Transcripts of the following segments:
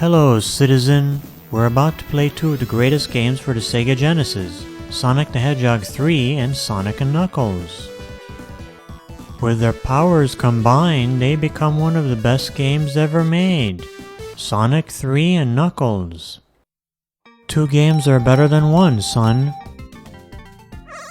Hello, citizen. We're about to play two of the greatest games for the Sega Genesis, Sonic the Hedgehog 3 and Sonic & Knuckles. With their powers combined, they become one of the best games ever made, Sonic 3 and Knuckles. Two games are better than one, son.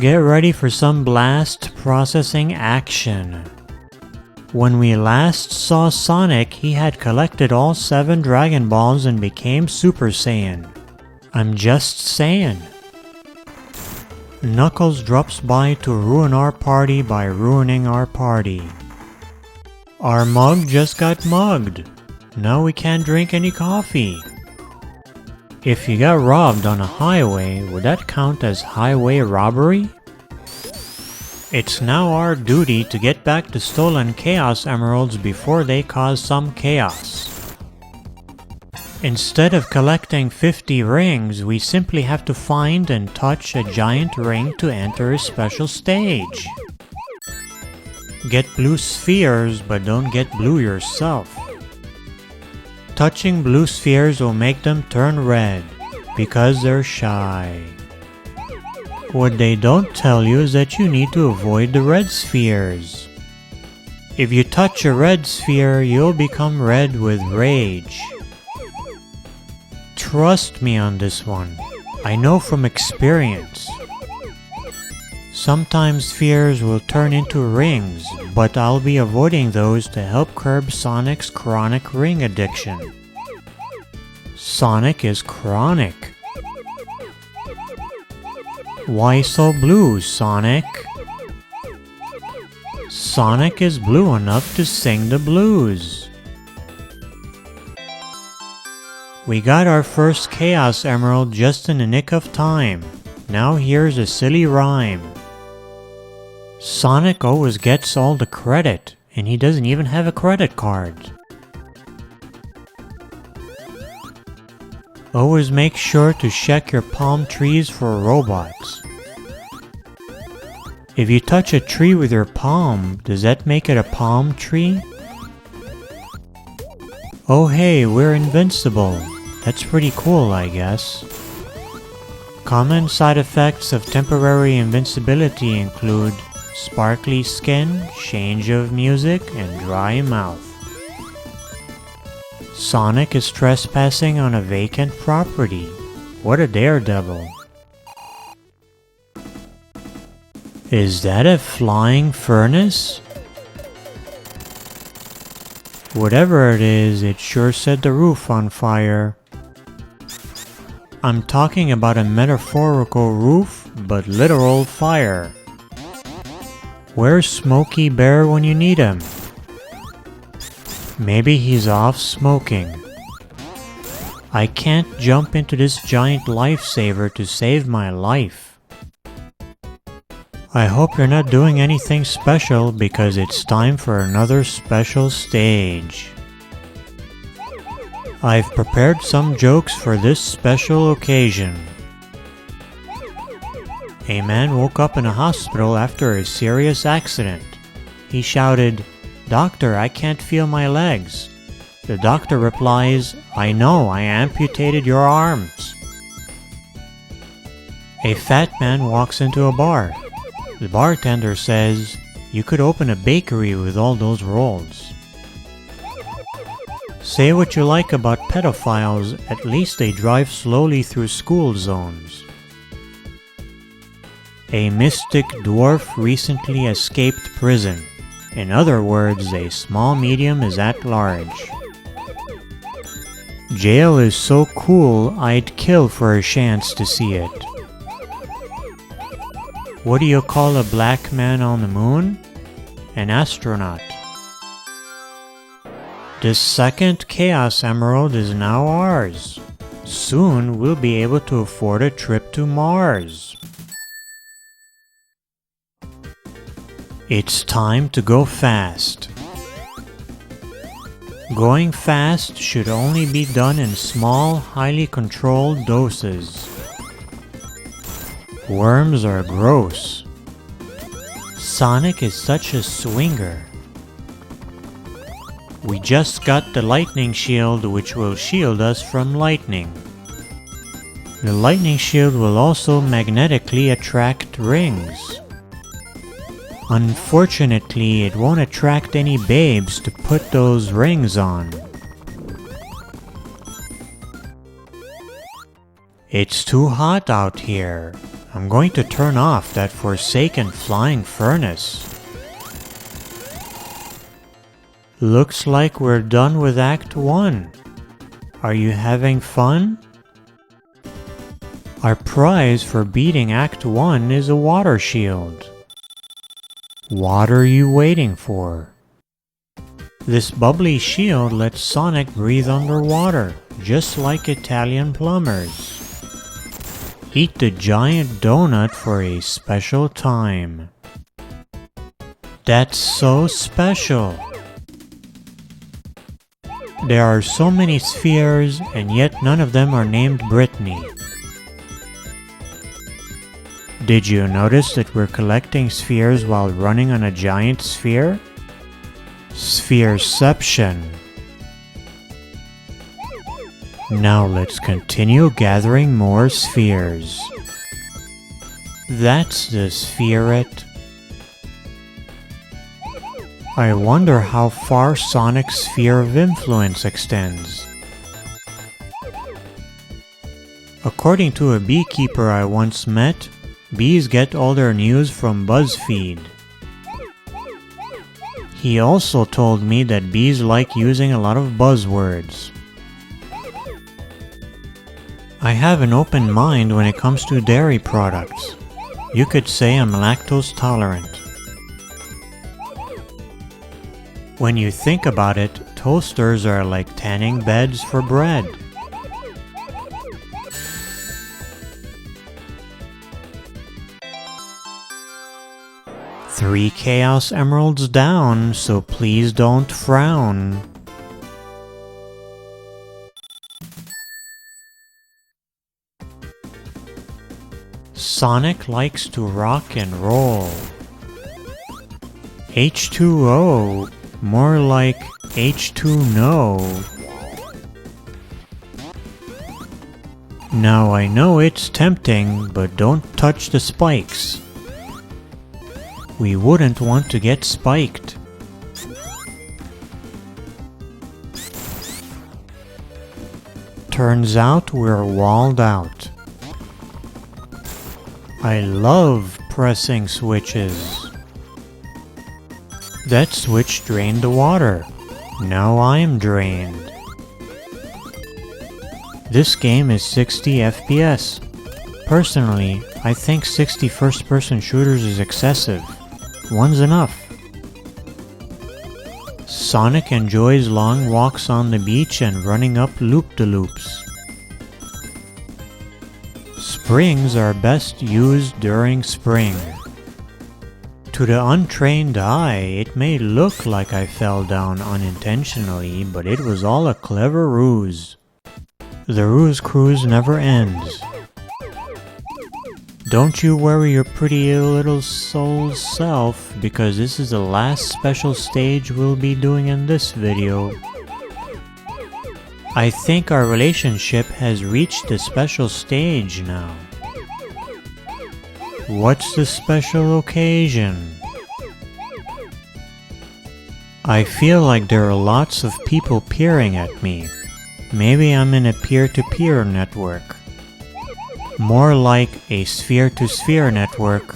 Get ready for some blast processing action. When we last saw Sonic, he had collected all 7 Dragon Balls and became Super Saiyan. I'm just saying. Knuckles drops by to ruin our party by ruining our party. Our mug just got mugged. Now we can't drink any coffee. If you got robbed on a highway, would that count as highway robbery? It's now our duty to get back the stolen Chaos Emeralds before they cause some chaos. Instead of collecting 50 rings, we simply have to find and touch a giant ring to enter a special stage. Get blue spheres, but don't get blue yourself. Touching blue spheres will make them turn red, because they're shy. What they don't tell you is that you need to avoid the red spheres. If you touch a red sphere, you'll become red with rage. Trust me on this one. I know from experience. Sometimes spheres will turn into rings, but I'll be avoiding those to help curb Sonic's chronic ring addiction. Sonic is chronic. Why so blue, Sonic? Sonic is blue enough to sing the blues. We got our first Chaos Emerald just in the nick of time. Now here's a silly rhyme. Sonic always gets all the credit, and he doesn't even have a credit card. Always make sure to check your palm trees for robots. If you touch a tree with your palm, does that make it a palm tree? Oh hey, we're invincible. That's pretty cool, I guess. Common side effects of temporary invincibility include sparkly skin, change of music, and dry mouth. Sonic is trespassing on a vacant property. What a daredevil. Is that a flying furnace? Whatever it is, it sure set the roof on fire. I'm talking about a metaphorical roof, but literal fire. Where's Smokey Bear when you need him? Maybe he's off smoking. I can't jump into this giant lifesaver to save my life. I hope you're not doing anything special because it's time for another special stage. I've prepared some jokes for this special occasion. A man woke up in a hospital after a serious accident. He shouted, "Doctor, I can't feel my legs." The doctor replies, "I know, I amputated your arms." A fat man walks into a bar. The bartender says, "You could open a bakery with all those rolls." Say what you like about pedophiles, at least they drive slowly through school zones. A mystic dwarf recently escaped prison. In other words, a small medium is at large. Jail is so cool, I'd kill for a chance to see it. What do you call a black man on the moon? An astronaut. The second Chaos Emerald is now ours. Soon we'll be able to afford a trip to Mars. It's time to go fast. Going fast should only be done in small, highly controlled doses. Worms are gross. Sonic is such a swinger. We just got the lightning shield, which will shield us from lightning. The lightning shield will also magnetically attract rings. Unfortunately, it won't attract any babes to put those rings on. It's too hot out here. I'm going to turn off that forsaken flying furnace. Looks like we're done with Act 1. Are you having fun? Our prize for beating Act 1 is a water shield. What are you waiting for? This bubbly shield lets Sonic breathe underwater, just like Italian plumbers. Eat the giant donut for a special time. That's so special! There are so many spheres, and yet none of them are named Brittany. Did you notice that we're collecting spheres while running on a giant sphere? Sphereception. Now let's continue gathering more spheres. That's the spherette. I wonder how far Sonic's sphere of influence extends. According to a beekeeper I once met, bees get all their news from BuzzFeed. He also told me that bees like using a lot of buzzwords. I have an open mind when it comes to dairy products. You could say I'm lactose tolerant. When you think about it, toasters are like tanning beds for bread. Three Chaos Emeralds down, so please don't frown. Sonic likes to rock and roll. H2O, more like H2No. Now I know it's tempting, but don't touch the spikes. We wouldn't want to get spiked. Turns out we're walled out. I love pressing switches. That switch drained the water. Now I'm drained. This game is 60 FPS. Personally, I think 60 first-person shooters is excessive. One's enough. Sonic enjoys long walks on the beach and running up loop-de-loops. Springs are best used during spring. To the untrained eye, it may look like I fell down unintentionally, but it was all a clever ruse. The ruse cruise never ends. Don't you worry your pretty little soul self, because this is the last special stage we'll be doing in this video. I think our relationship has reached the special stage now. What's the special occasion? I feel like there are lots of people peering at me. Maybe I'm in a peer-to-peer network. More like a sphere-to-sphere network.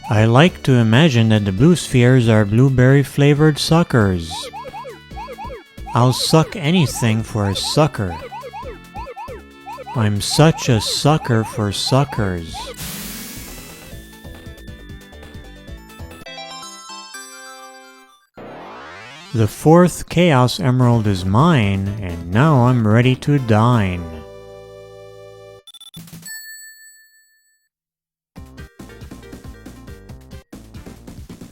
I like to imagine that the blue spheres are blueberry-flavored suckers. I'll suck anything for a sucker. I'm such a sucker for suckers. The fourth Chaos Emerald is mine, and now I'm ready to dine.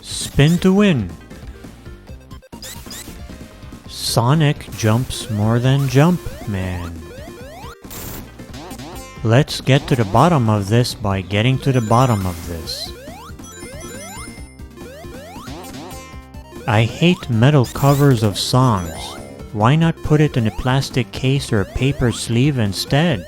Spin to win. Sonic jumps more than Jumpman. Let's get to the bottom of this by getting to the bottom of this. I hate metal covers of songs. Why not put it in a plastic case or a paper sleeve instead?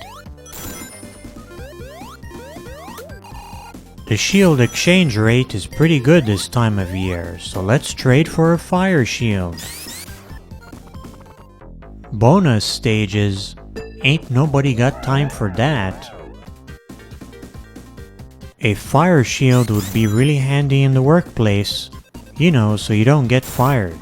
The shield exchange rate is pretty good this time of year, so let's trade for a fire shield. Bonus stages. Ain't nobody got time for that. A fire shield would be really handy in the workplace, you know, so you don't get fired.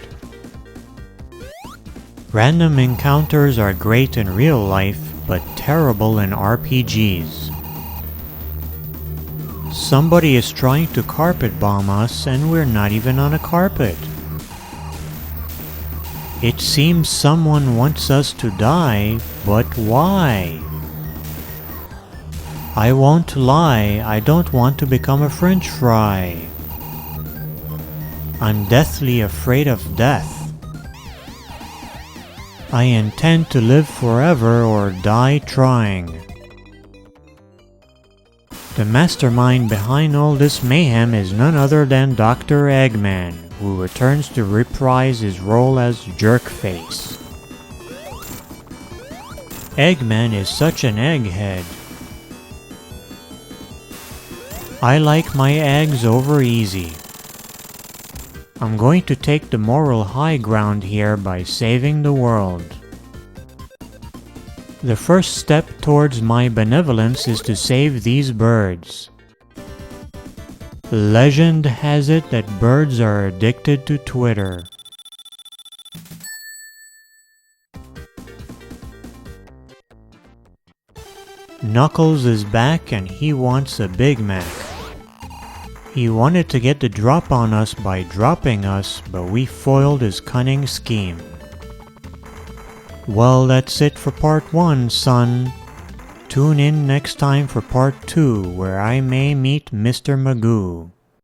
Random encounters are great in real life, but terrible in RPGs. Somebody is trying to carpet bomb us and we're not even on a carpet. It seems someone wants us to die, but why? I won't lie, I don't want to become a French fry. I'm deathly afraid of death. I intend to live forever or die trying. The mastermind behind all this mayhem is none other than Dr. Eggman, who returns to reprise his role as Jerkface. Eggman is such an egghead. I like my eggs over easy. I'm going to take the moral high ground here by saving the world. The first step towards my benevolence is to save these birds. Legend has it that birds are addicted to Twitter. Knuckles is back and he wants a Big Mac. He wanted to get the drop on us by dropping us, but we foiled his cunning scheme. Well, that's it for part 1, son. Tune in next time for part 2, where I may meet Mr. Magoo.